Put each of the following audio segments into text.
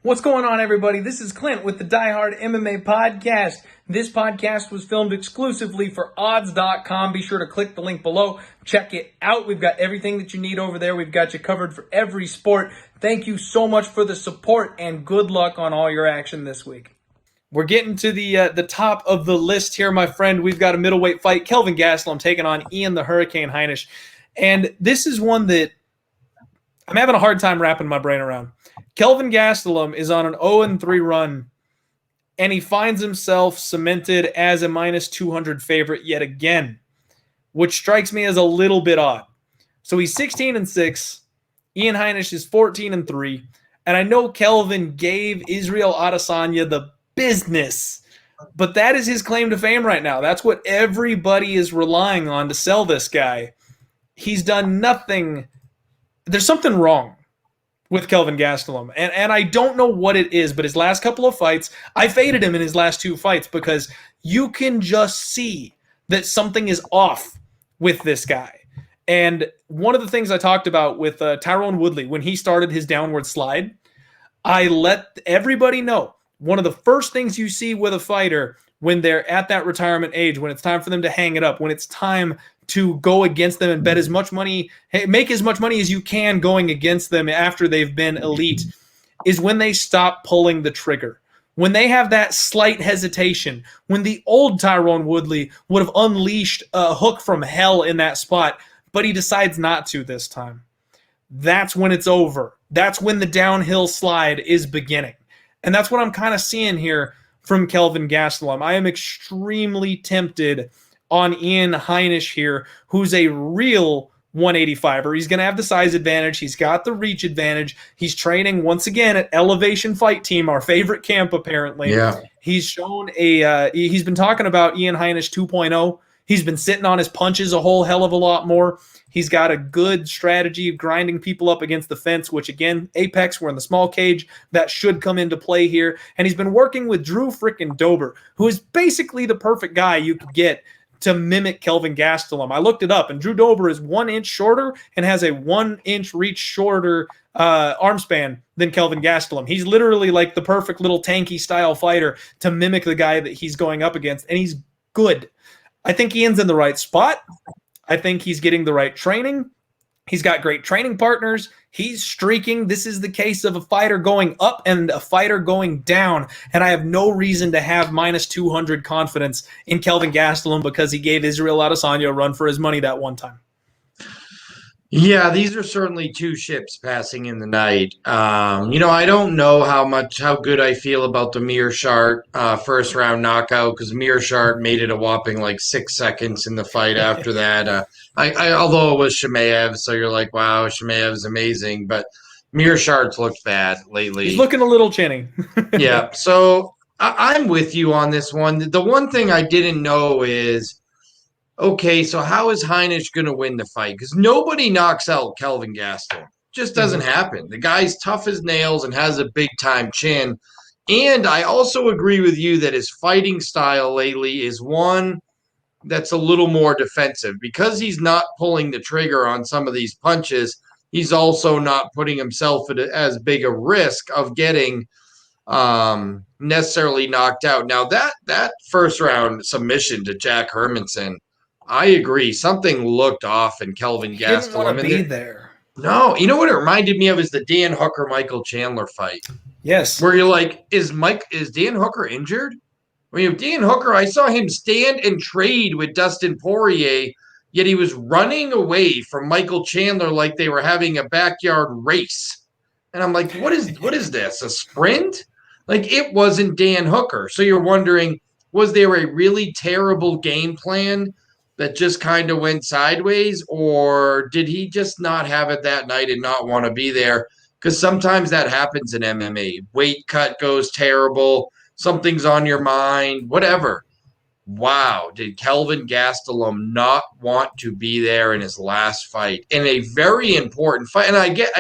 What's going on, everybody? This is Clint with the Die Hard MMA podcast. This podcast was filmed exclusively for odds.com. Be sure to click the link below. Check it out. We've got everything that you need over there. We've got you covered for every sport. Thank you so much for the support and good luck on all your action this week. We're getting to the top of the list here, my friend. We've got a middleweight fight. Kelvin Gastelum taking on Ian the Hurricane Heinisch. And this is one that I'm having a hard time wrapping my brain around. Kelvin Gastelum is on an 0-3 run, and he finds himself cemented as a minus 200 favorite yet again, which strikes me as a little bit odd. So he's 16-6. Ian Heinisch is 14-3. And I know Kelvin gave Israel Adesanya the business, but that is his claim to fame right now. That's what everybody is relying on to sell this guy. He's done nothing. There's something wrong with Kelvin Gastelum, and I don't know what it is, but his last couple of fights, I faded him in his last two fights because you can just see that something is off with this guy. And one of the things I talked about with Tyrone Woodley, when he started his downward slide, I let everybody know, one of the first things you see with a fighter when they're at that retirement age, when it's time for them to hang it up, when it's time to go against them and bet as much money, make as much money as you can going against them after they've been elite, is when they stop pulling the trigger. When they have that slight hesitation, when the old Tyrone Woodley would have unleashed a hook from hell in that spot, but he decides not to this time. That's when it's over. That's when the downhill slide is beginning. And that's what I'm kind of seeing here from Kelvin Gastelum. I am extremely tempted on Ian Heinisch here, who's a real 185er. He's going to have the size advantage. He's got the reach advantage. He's training once again at Elevation Fight Team, our favorite camp apparently. Yeah. He's shown he's been talking about Ian Heinisch 2.0. He's been sitting on his punches a whole hell of a lot more. He's got a good strategy of grinding people up against the fence, which again, Apex, we're in the small cage. That should come into play here. And he's been working with Drew frickin' Dober, who is basically the perfect guy you could get to mimic Kelvin Gastelum. I looked it up, and Drew Dober is 1 inch shorter and has a 1 inch reach shorter arm span than Kelvin Gastelum. He's literally like the perfect little tanky style fighter to mimic the guy that he's going up against, and he's good. I think Ian's in the right spot. I think he's getting the right training. He's got great training partners. He's streaking. This is the case of a fighter going up and a fighter going down. And I have no reason to have minus 200 confidence in Kelvin Gastelum because he gave Israel Adesanya a run for his money that one time. Yeah, these are certainly two ships passing in the night. I don't know how good I feel about the Mearshart first round knockout because Mearshart made it a whopping like 6 seconds in the fight after that. Although it was Chimaev, so you're like, wow, Chimaev's amazing, but Mearshart's looked bad lately. He's looking a little chinny. Yeah, so I'm with you on this one. The one thing I didn't know is, okay, so how is Heinisch going to win the fight? Because nobody knocks out Kelvin Gastelum. Just doesn't happen. The guy's tough as nails and has a big-time chin. And I also agree with you that his fighting style lately is one that's a little more defensive. Because he's not pulling the trigger on some of these punches, he's also not putting himself at as big a risk of getting necessarily knocked out. Now, that first-round submission to Jack Hermanson, I agree. Something looked off in Kelvin Gastelum. He didn't want to be there. No, you know what it reminded me of is the Dan Hooker Michael Chandler fight. Yes. Where you're like, is Dan Hooker injured? I mean, Dan Hooker, I saw him stand and trade with Dustin Poirier, yet he was running away from Michael Chandler like they were having a backyard race. And I'm like, what is this? A sprint? Like, it wasn't Dan Hooker. So you're wondering, was there a really terrible game plan that just kind of went sideways, or did he just not have it that night and not want to be there? Because sometimes that happens in MMA. Weight cut goes terrible. Something's on your mind, whatever. Wow, did Kelvin Gastelum not want to be there in his last fight in a very important fight? And I get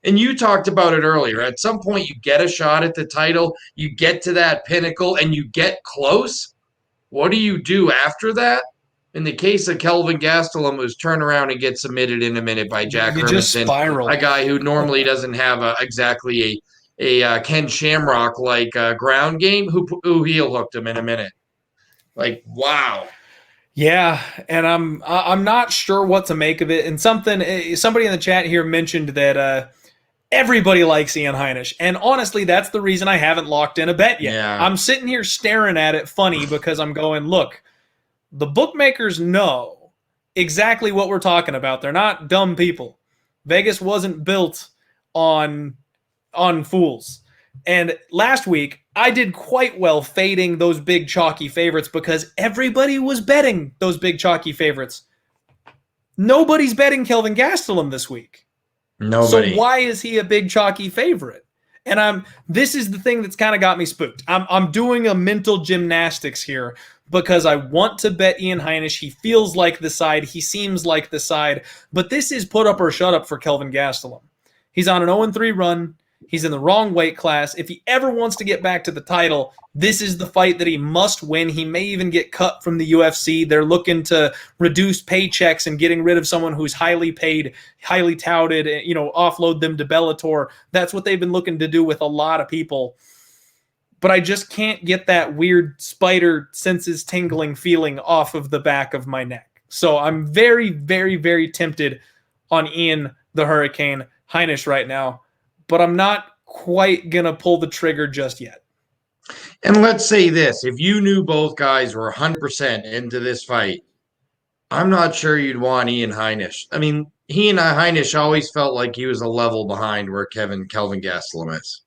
and you talked about it earlier. At some point, you get a shot at the title, you get to that pinnacle, and you get close. What do you do after that? In the case of Kelvin Gastelum, who's turn around and get submitted in a minute by Jack Hermanson, a guy who normally doesn't have exactly Ken Shamrock like ground game, who heel hooked him in a minute. Like, wow. Yeah, and I'm not sure what to make of it. And somebody in the chat here mentioned that everybody likes Ian Heinisch, and honestly, that's the reason I haven't locked in a bet yet. Yeah. I'm sitting here staring at it funny because I'm going, look, the bookmakers know exactly what we're talking about. They're not dumb people. Vegas wasn't built on fools. And last week, I did quite well fading those big chalky favorites because everybody was betting those big chalky favorites. Nobody's betting Kelvin Gastelum this week. Nobody. So why is he a big chalky favorite? And this is the thing that's kind of got me spooked. I'm doing a mental gymnastics here because I want to bet Ian Heinisch. He feels like the side. He seems like the side. But this is put up or shut up for Kelvin Gastelum. He's on an 0-3 run. He's in the wrong weight class. If he ever wants to get back to the title, this is the fight that he must win. He may even get cut from the UFC. They're looking to reduce paychecks and getting rid of someone who's highly paid, highly touted, offload them to Bellator. That's what they've been looking to do with a lot of people. But I just can't get that weird spider senses tingling feeling off of the back of my neck. So I'm very, very, very tempted on Ian the Hurricane Heinisch right now. But I'm not quite going to pull the trigger just yet. And let's say this. If you knew both guys were 100% into this fight, I'm not sure you'd want Ian Heinisch. I mean, Heinisch always felt like he was a level behind where Kelvin Gastelum is.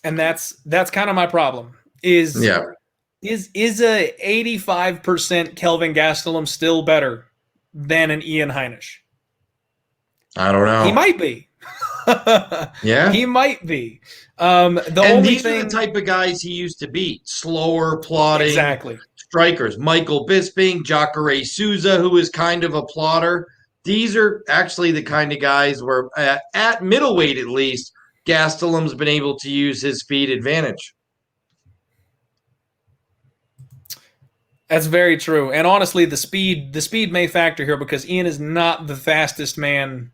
And that's kind of my problem. Is a 85% Kelvin Gastelum still better than an Ian Heinisch? I don't know. He might be. Yeah, he might be. These are the type of guys he used to beat: slower, plodding, exactly strikers. Michael Bisping, Jacare Souza, who is kind of a plotter. These are actually the kind of guys where, at middleweight at least, Gastelum's been able to use his speed advantage. That's very true. And honestly, the speed may factor here because Ian is not the fastest man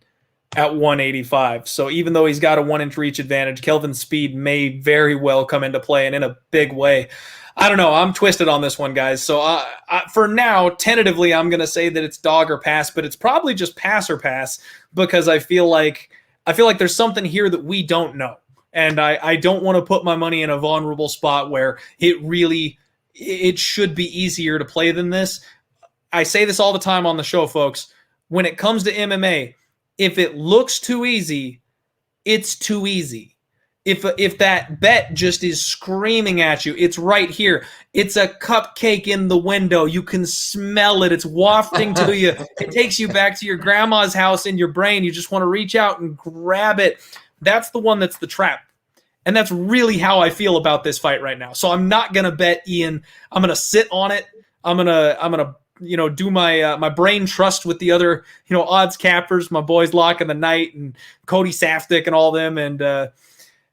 at 185. So even though he's got a 1-inch reach advantage, Kelvin's speed may very well come into play and in a big way. I don't know. I'm twisted on this one, guys. So for now, tentatively, I'm going to say that it's dog or pass, but it's probably just pass or pass because I feel like there's something here that we don't know. And I don't want to put my money in a vulnerable spot where it should be easier to play than this. I say this all the time on the show, folks. When it comes to MMA, if it looks too easy, it's too easy. If that bet just is screaming at you, it's right here. It's a cupcake in the window. You can smell it. It's wafting to you. It takes you back to your grandma's house in your brain. You just want to reach out and grab it. That's the one that's the trap. And that's really how I feel about this fight right now. So I'm not going to bet Ian. I'm going to sit on it. I'm going to do my brain trust with the other, odds cappers, my boys Lock in the Night and Cody Safdie and all them, and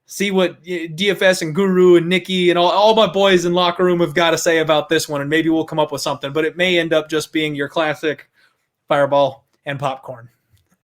see what DFS and Guru and Nikki and all my boys in Locker Room have got to say about this one, and maybe we'll come up with something. But it may end up just being your classic fireball and popcorn.